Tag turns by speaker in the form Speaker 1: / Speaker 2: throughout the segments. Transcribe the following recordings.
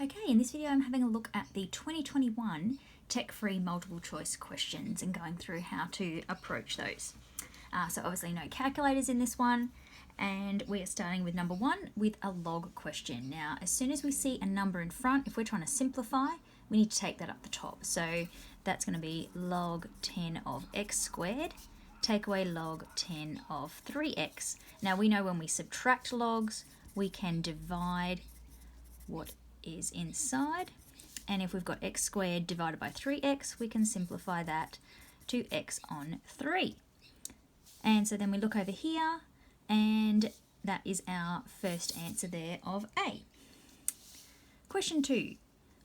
Speaker 1: Okay, in this video I'm having a look at the 2021 tech-free multiple choice questions and going through how to approach those. So obviously no calculators in this one, and we are starting with number 1 with a log question. Now as soon as we see a number in front, if we're trying to simplify, we need to take that up the top. So that's going to be log 10 of x squared, take away log 10 of 3x. Now we know when we subtract logs, we can divide what is inside, and if we've got x squared divided by 3x, we can simplify that to x on 3. And so then we look over here, and that is our first answer there of A. Question 2.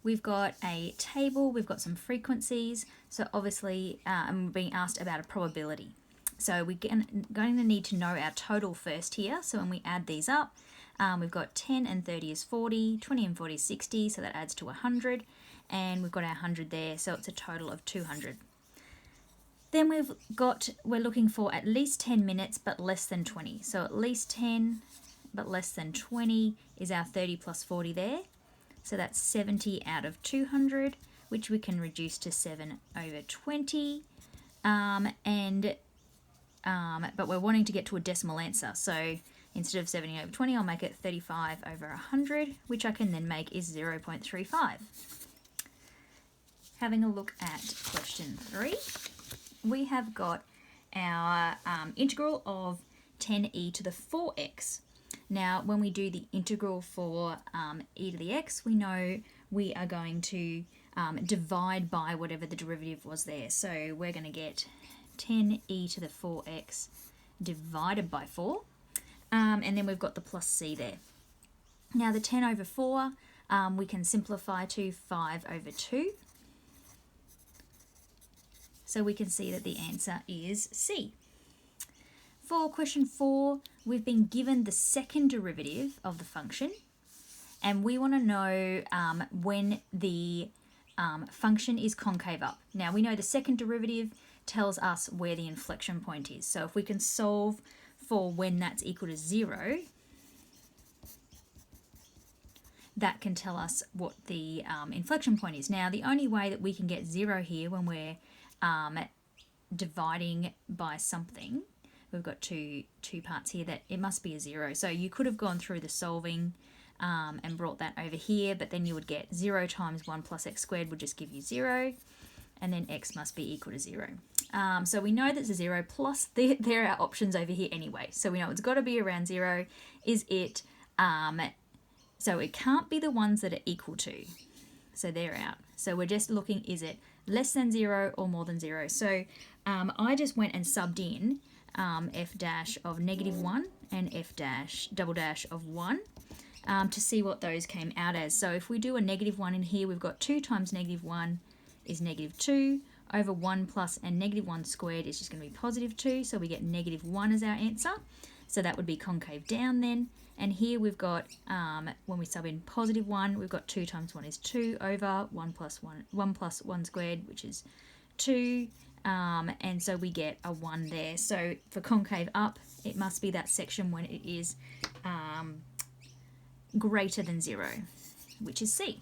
Speaker 1: We've got a table, we've got some frequencies, so obviously I'm being asked about a probability. So we're going to need to know our total first here, so when we add these up, we've got 10 and 30 is 40, 20 and 40 is 60, so that adds to 100, and we've got our 100 there, so it's a total of 200. Then we're looking for at least 10 minutes but less than 20. So at least 10 but less than 20 is our 30 plus 40 there. So that's 70 out of 200, which we can reduce to 7 over 20. But we're wanting to get to a decimal answer. So instead of 70 over 20, I'll make it 35 over 100, which I can then make is 0.35. Having a look at question 3, we have got our integral of 10e to the 4x. Now, when we do the integral for e to the x, we know we are going to divide by whatever the derivative was there. So we're going to get 10e to the 4x divided by 4. And then we've got the plus c there. Now the 10 over 4, we can simplify to 5 over 2. So we can see that the answer is C. For question 4, we've been given the second derivative of the function, and we want to know when the function is concave up. Now we know the second derivative tells us where the inflection point is. So if we can solve for when that's equal to 0, that can tell us what the inflection point is. Now the only way that we can get 0 here when we're dividing by something, we've got two parts here, that it must be a 0. So you could have gone through the solving and brought that over here, but then you would get 0 times 1 plus x squared would just give you 0, and then x must be equal to 0. So we know that's a 0 plus there are options over here anyway. So we know it's got to be around 0. Is it, so it can't be the ones that are equal to. So they're out. So we're just looking, is it less than 0 or more than 0? So I just went and subbed in f dash of -1 and f dash double dash of 1 to see what those came out as. So if we do a -1 in here, we've got 2 times -1 is -2 over 1 plus, and -1 squared is just going to be +2, so we get -1 as our answer. So that would be concave down then. And here we've got, when we sub in +1, we've got 2 times 1 is 2 over 1 plus 1 squared, which is 2. And so we get a 1 there. So for concave up, it must be that section when it is greater than 0, which is C.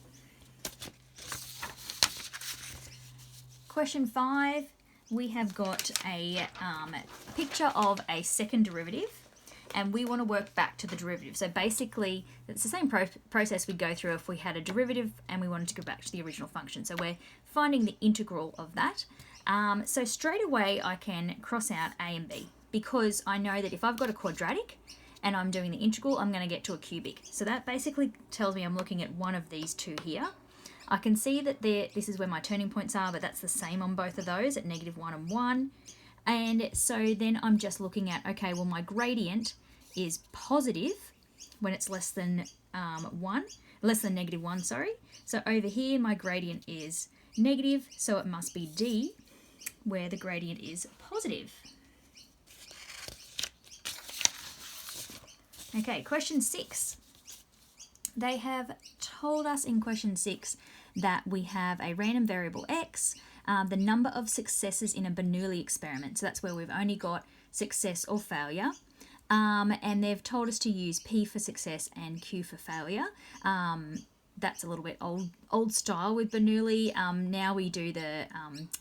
Speaker 1: Question 5, we have got a picture of a second derivative, and we want to work back to the derivative. So basically, it's the same process we'd go through if we had a derivative and we wanted to go back to the original function. So we're finding the integral of that. So straight away, I can cross out a and b, because I know that if I've got a quadratic and I'm doing the integral, I'm going to get to a cubic. So that basically tells me I'm looking at one of these two here. I can see that this is where my turning points are, but that's the same on both of those at -1 and 1. And so then I'm just looking at, okay, well my gradient is positive when it's less than -1, sorry. So over here my gradient is negative, so it must be D, where the gradient is positive. Okay, question 6. They have told us in question 6 that we have a random variable x, the number of successes in a Bernoulli experiment. So that's where we've only got success or failure. And they've told us to use P for success and Q for failure. that's a little bit old style with Bernoulli. Now we do the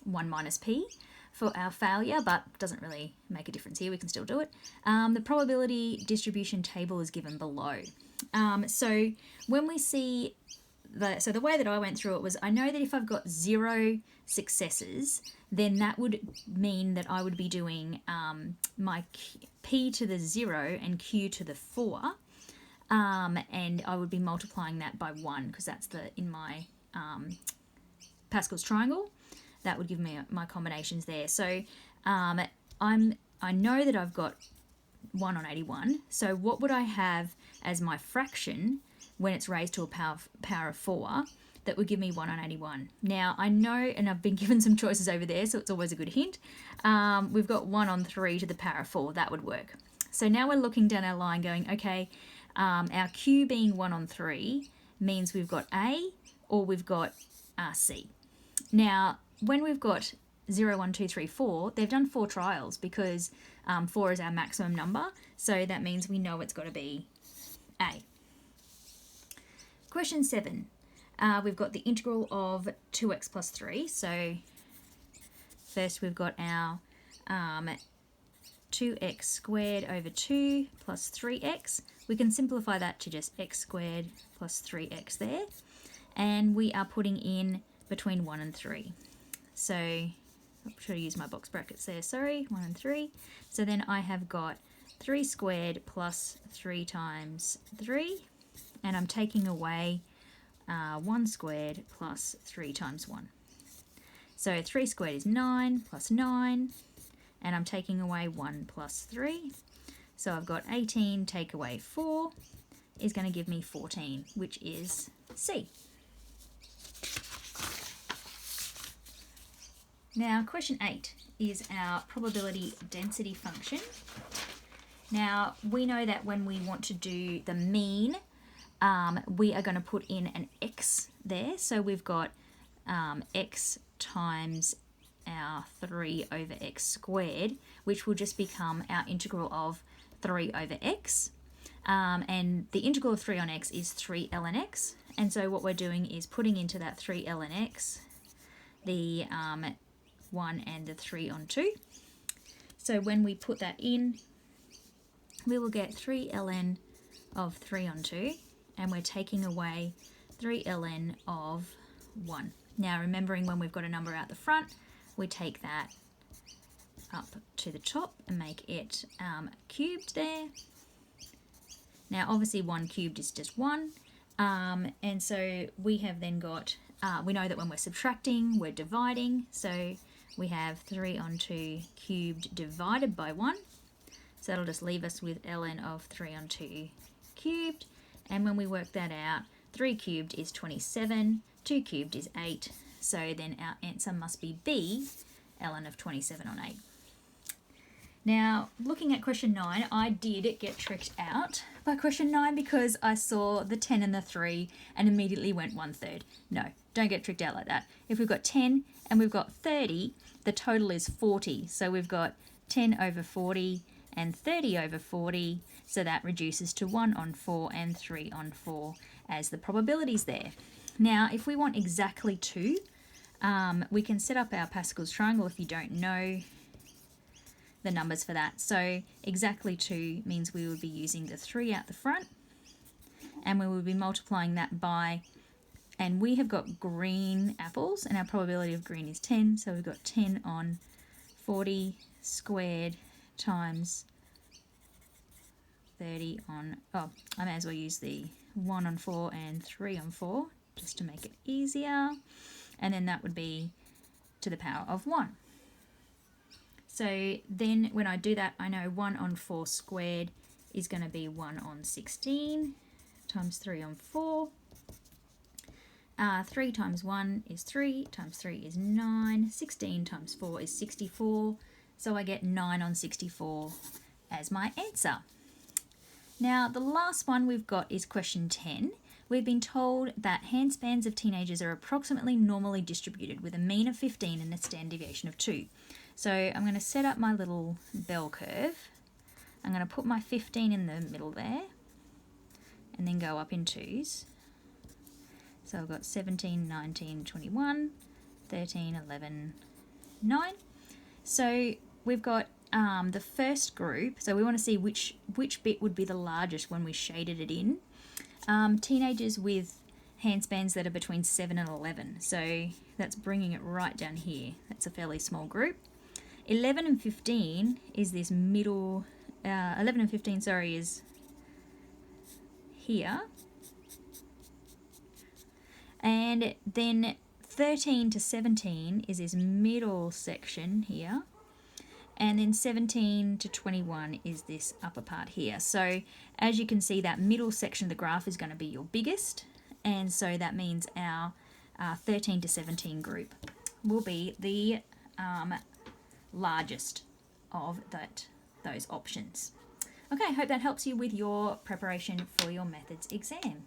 Speaker 1: 1 minus p for our failure, but doesn't really make a difference here. We can still do it. The probability distribution table is given below. So when we see the way that I went through it was, I know that if I've got 0 successes, then that would mean that I would be doing my p to the 0 and q to the 4, and I would be multiplying that by 1, because that's in my Pascal's triangle. That would give me my combinations there. So I know that I've got 1 on 81. So what would I have as my fraction when it's raised to a power of 4 that would give me 1 on 81? Now I know, and I've been given some choices over there, so it's always a good hint. We've got 1 on 3 to the power of 4. That would work. So now we're looking down our line going, okay, our q being 1 on 3 means we've got A or we've got C. Now, when we've got 0, 1, 2, 3, 4, they've done 4 trials because 4 is our maximum number. So that means we know it's got to be A. Question 7. We've got the integral of 2x plus 3. So first we've got our 2x squared over 2 plus 3x. We can simplify that to just x squared plus 3x there. And we are putting in between 1 and 3. So I should use my box brackets there, sorry, 1 and 3. So then I have got 3 squared plus 3 times 3, and I'm taking away 1 squared plus 3 times 1. So 3 squared is 9 plus 9, and I'm taking away 1 plus 3. So I've got 18 take away 4 is going to give me 14, which is C. Now, question 8 is our probability density function. Now, we know that when we want to do the mean, we are going to put in an x there. So we've got x times our 3 over x squared, which will just become our integral of 3 over x. And the integral of 3 on x is 3 ln x. And so what we're doing is putting into that 3 ln x the 1 and the 3 on 2. So when we put that in, we will get 3 ln of 3 on 2, and we're taking away 3 ln of 1. Now, remembering when we've got a number out the front, we take that up to the top and make it cubed there. Now, obviously 1 cubed is just 1, and so we have then got, we know that when we're subtracting, we're dividing, so we have 3 on 2 cubed divided by 1. So that'll just leave us with ln of 3 on 2 cubed. And when we work that out, 3 cubed is 27, 2 cubed is 8. So then our answer must be B, ln of 27 on 8. Now, looking at question 9, I did get tricked out by question 9 because I saw the 10 and the 3 and immediately went 1/3. No, don't get tricked out like that. If we've got 10 and we've got 30, the total is 40. So we've got 10 over 40 and 30 over 40. So that reduces to 1 on 4 and 3 on 4 as the probabilities there. Now, if we want exactly 2, we can set up our Pascal's triangle if you don't know the numbers for that. So exactly 2 means we would be using the 3 out the front, and we would be multiplying that by, and we have got green apples, and our probability of green is 10, so we've got 10 on 40 squared times 30 on, I may as well use the 1 on 4 and 3 on 4 just to make it easier, and then that would be to the power of 1. So then when I do that, I know 1 on 4 squared is going to be 1 on 16 times 3 on 4. 3 times 1 is 3, times 3 is 9, 16 times 4 is 64, so I get 9 on 64 as my answer. Now, the last one we've got is question 10. We've been told that handspans of teenagers are approximately normally distributed with a mean of 15 and a standard deviation of 2. So I'm going to set up my little bell curve. I'm going to put my 15 in the middle there and then go up in 2s. So I've got 17, 19, 21, 13, 11, 9. So we've got the first group. So we want to see which bit would be the largest when we shaded it in. Teenagers with handspans that are between 7 and 11. So that's bringing it right down here. That's a fairly small group. 11 and 15 is this middle, 11 and 15, sorry, is here. And then 13 to 17 is this middle section here. And then 17 to 21 is this upper part here. So as you can see, that middle section of the graph is going to be your biggest. And so that means our 13 to 17 group will be the largest of those options. Okay, I hope that helps you with your preparation for your methods exam.